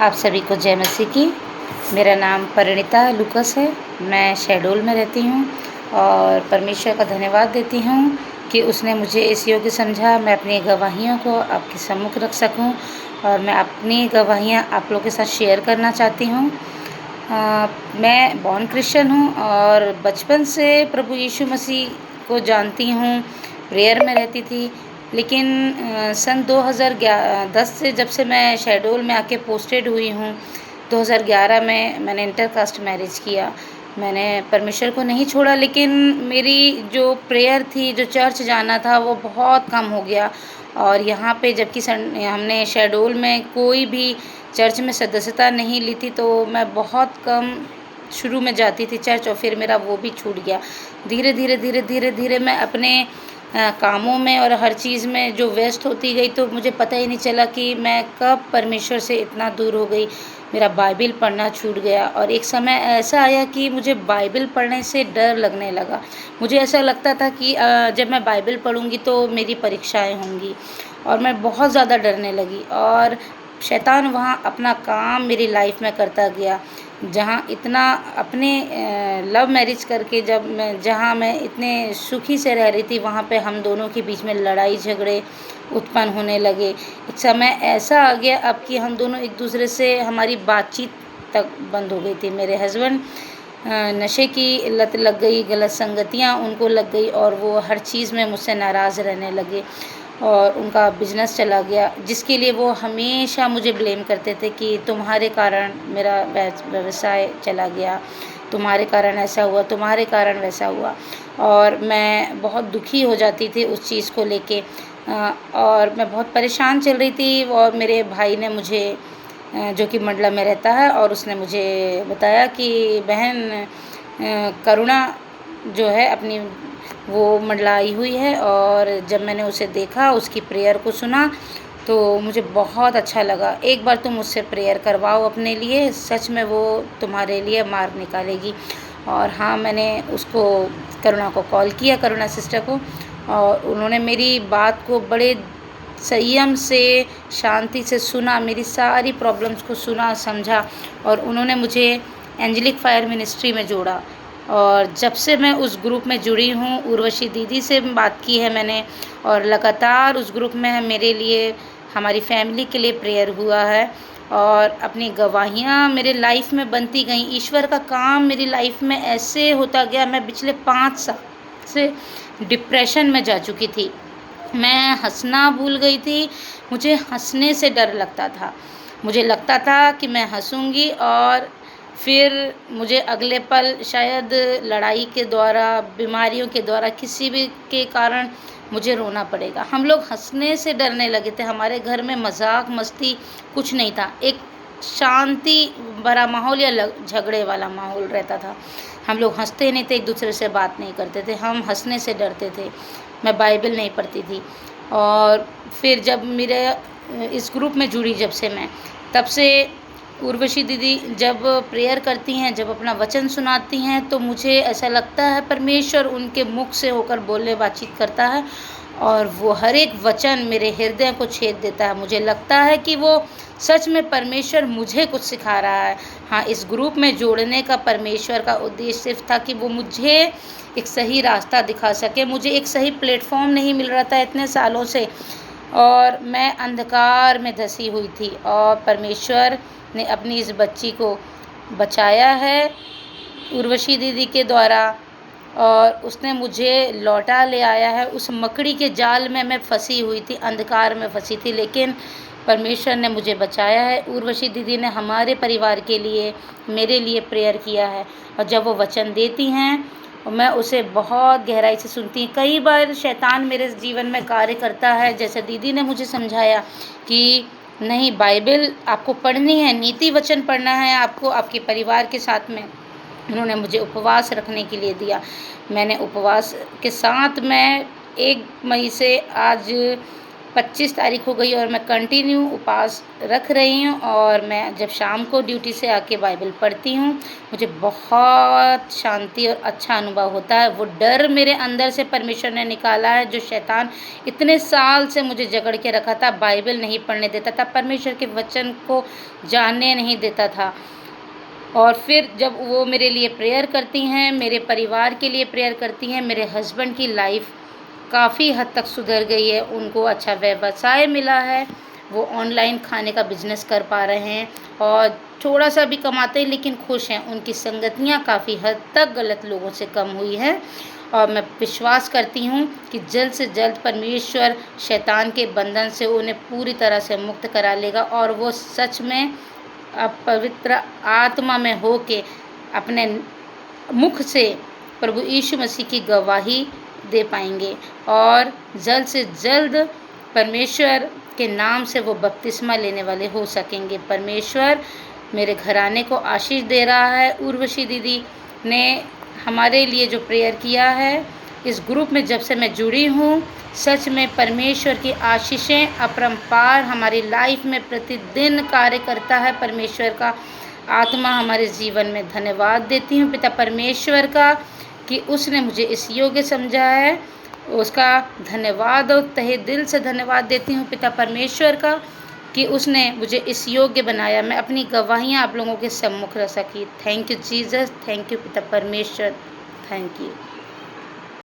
आप सभी को जय मसीह की। मेरा नाम परिणीता लुकस है। मैं शहडोल में रहती हूँ और परमेश्वर का धन्यवाद देती हूँ कि उसने मुझे इस योग्य समझा मैं अपनी गवाहियों को आपके सम्मुख रख सकूँ और मैं अपनी गवाहियाँ आप लोगों के साथ शेयर करना चाहती हूँ। मैं बॉर्न क्रिश्चियन हूँ और बचपन से प्रभु यीशु मसीह को जानती हूँ, प्रेयर में रहती थी। लेकिन सन 2010 से जब से मैं शहडोल में आके पोस्टेड हुई हूँ, 2011 में मैंने इंटरकास्ट मैरिज किया। मैंने परमेश्वर को नहीं छोड़ा, लेकिन मेरी जो प्रेयर थी, जो चर्च जाना था, वो बहुत कम हो गया। और यहाँ पे जबकि हमने शहडोल में कोई भी चर्च में सदस्यता नहीं ली थी, तो मैं बहुत कम शुरू में जाती थी चर्च और फिर मेरा वो भी छूट गया। धीरे धीरे मैं अपने कामों में और हर चीज़ में जो व्यस्त होती गई, तो मुझे पता ही नहीं चला कि मैं कब परमेश्वर से इतना दूर हो गई। मेरा बाइबिल पढ़ना छूट गया और एक समय ऐसा आया कि मुझे बाइबिल पढ़ने से डर लगने लगा। मुझे ऐसा लगता था कि जब मैं बाइबिल पढ़ूंगी तो मेरी परीक्षाएं होंगी और मैं बहुत ज़्यादा डरने लगी। और शैतान वहाँ अपना काम मेरी लाइफ में करता गया। जहाँ इतना अपने लव मैरिज करके जहाँ मैं इतने सुखी से रह रही थी, वहाँ पे हम दोनों के बीच में लड़ाई झगड़े उत्पन्न होने लगे। एक समय ऐसा आ गया अब कि हम दोनों एक दूसरे से हमारी बातचीत तक बंद हो गई थी। मेरे हस्बैंड नशे की लत लग गई, गलत संगतियाँ उनको लग गई और वो हर चीज़ में मुझसे नाराज़ रहने लगे और उनका बिजनेस चला गया, जिसके लिए वो हमेशा मुझे ब्लेम करते थे कि तुम्हारे कारण मेरा व्यवसाय चला गया, तुम्हारे कारण ऐसा हुआ, तुम्हारे कारण वैसा हुआ। और मैं बहुत दुखी हो जाती थी उस चीज़ को लेके और मैं बहुत परेशान चल रही थी। और मेरे भाई ने मुझे जो कि मंडला में रहता है, और उसने मुझे बताया कि बहन करुणा जो है अपनी वो मंडलाई हुई है। और जब मैंने उसे देखा, उसकी प्रेयर को सुना, तो मुझे बहुत अच्छा लगा। एक बार तुम उससे प्रेयर करवाओ अपने लिए, सच में वो तुम्हारे लिए मार्ग निकालेगी। और हाँ, मैंने उसको करुणा को कॉल किया, करुणा सिस्टर को, और उन्होंने मेरी बात को बड़े संयम से, शांति से सुना, मेरी सारी प्रॉब्लम्स को सुना, समझा और उन्होंने मुझे एंजेलिक फायर मिनिस्ट्री में जोड़ा। और जब से मैं उस ग्रुप में जुड़ी हूँ, उर्वशी दीदी से बात की है मैंने, और लगातार उस ग्रुप में मेरे लिए, हमारी फैमिली के लिए प्रेयर हुआ है और अपनी गवाहियाँ मेरे लाइफ में बनती गई। ईश्वर का काम मेरी लाइफ में ऐसे होता गया। मैं पिछले 5 साल से डिप्रेशन में जा चुकी थी। मैं हंसना भूल गई थी। मुझे हंसने से डर लगता था। मुझे लगता था कि मैं हंसूंगी और फिर मुझे अगले पल शायद लड़ाई के द्वारा, बीमारियों के द्वारा, किसी भी के कारण मुझे रोना पड़ेगा। हम लोग हंसने से डरने लगे थे। हमारे घर में मजाक मस्ती कुछ नहीं था। एक शांति भरा माहौल या झगड़े वाला माहौल रहता था। हम लोग हंसते नहीं थे, एक दूसरे से बात नहीं करते थे, हम हंसने से डरते थे। मैं बाइबल नहीं पढ़ती थी। और फिर जब मेरे इस ग्रुप में जुड़ी, जब से मैं, तब से उर्वशी दीदी जब प्रेयर करती हैं, जब अपना वचन सुनाती हैं, तो मुझे ऐसा लगता है परमेश्वर उनके मुख से होकर बोलने बातचीत करता है और वो हर एक वचन मेरे हृदय को छेद देता है। मुझे लगता है कि वो सच में परमेश्वर मुझे कुछ सिखा रहा है। हाँ, इस ग्रुप में जोड़ने का परमेश्वर का उद्देश्य सिर्फ था कि वो मुझे एक सही रास्ता दिखा सके। मुझे एक सही प्लेटफॉर्म नहीं मिल रहा था इतने सालों से और मैं अंधकार में धंसी हुई थी, और परमेश्वर ने अपनी इस बच्ची को बचाया है उर्वशी दीदी के द्वारा, और उसने मुझे लौटा ले आया है। उस मकड़ी के जाल में मैं फंसी हुई थी, अंधकार में फंसी थी, लेकिन परमेश्वर ने मुझे बचाया है। उर्वशी दीदी ने हमारे परिवार के लिए, मेरे लिए प्रेयर किया है, और जब वो वचन देती हैं और मैं उसे बहुत गहराई से सुनती हूँ। कई बार शैतान मेरे जीवन में कार्य करता है, जैसे दीदी ने मुझे समझाया कि नहीं, बाइबल आपको पढ़नी है, नीति वचन पढ़ना है आपको आपके परिवार के साथ में। उन्होंने मुझे उपवास रखने के लिए दिया। मैंने उपवास के साथ, मैं 1 मई से आज 25 तारीख हो गई और मैं कंटिन्यू उपवास रख रही हूँ और मैं जब शाम को ड्यूटी से आके बाइबल पढ़ती हूँ, मुझे बहुत शांति और अच्छा अनुभव होता है। वो डर मेरे अंदर से परमेश्वर ने निकाला है, जो शैतान इतने साल से मुझे जकड़ के रखा था, बाइबल नहीं पढ़ने देता था, परमेश्वर के वचन को जानने नहीं देता था। और फिर जब वो मेरे लिए प्रेयर करती हैं, मेरे परिवार के लिए प्रेयर करती हैं, मेरे हस्बैंड की लाइफ काफ़ी हद तक सुधर गई है, उनको अच्छा व्यवसाय मिला है, वो ऑनलाइन खाने का बिजनेस कर पा रहे हैं और थोड़ा सा भी कमाते हैं लेकिन खुश हैं। उनकी संगतियाँ काफ़ी हद तक गलत लोगों से कम हुई हैं और मैं विश्वास करती हूँ कि जल्द से जल्द परमेश्वर शैतान के बंधन से उन्हें पूरी तरह से मुक्त करा लेगा और वो सच में पवित्र आत्मा में होके अपने मुख से प्रभु यीशु मसीह की गवाही दे पाएंगे और जल्द से जल्द परमेश्वर के नाम से वो बपतिस्मा लेने वाले हो सकेंगे। परमेश्वर मेरे घराने को आशीष दे रहा है। उर्वशी दीदी ने हमारे लिए जो प्रेयर किया है, इस ग्रुप में जब से मैं जुड़ी हूँ, सच में परमेश्वर की आशीषें अपरंपार हमारी लाइफ में प्रतिदिन कार्य करता है। परमेश्वर का आत्मा हमारे जीवन में धन्यवाद देती हूँ पिता परमेश्वर का कि उसने मुझे इस योग्य समझा है। उसका धन्यवाद और तहे दिल से धन्यवाद देती हूँ पिता परमेश्वर का कि उसने मुझे इस योग्य बनाया, मैं अपनी गवाहियाँ आप लोगों के सम्मुख रख सकी। Thank you Jesus, thank you पिता परमेश्वर, थैंक यू।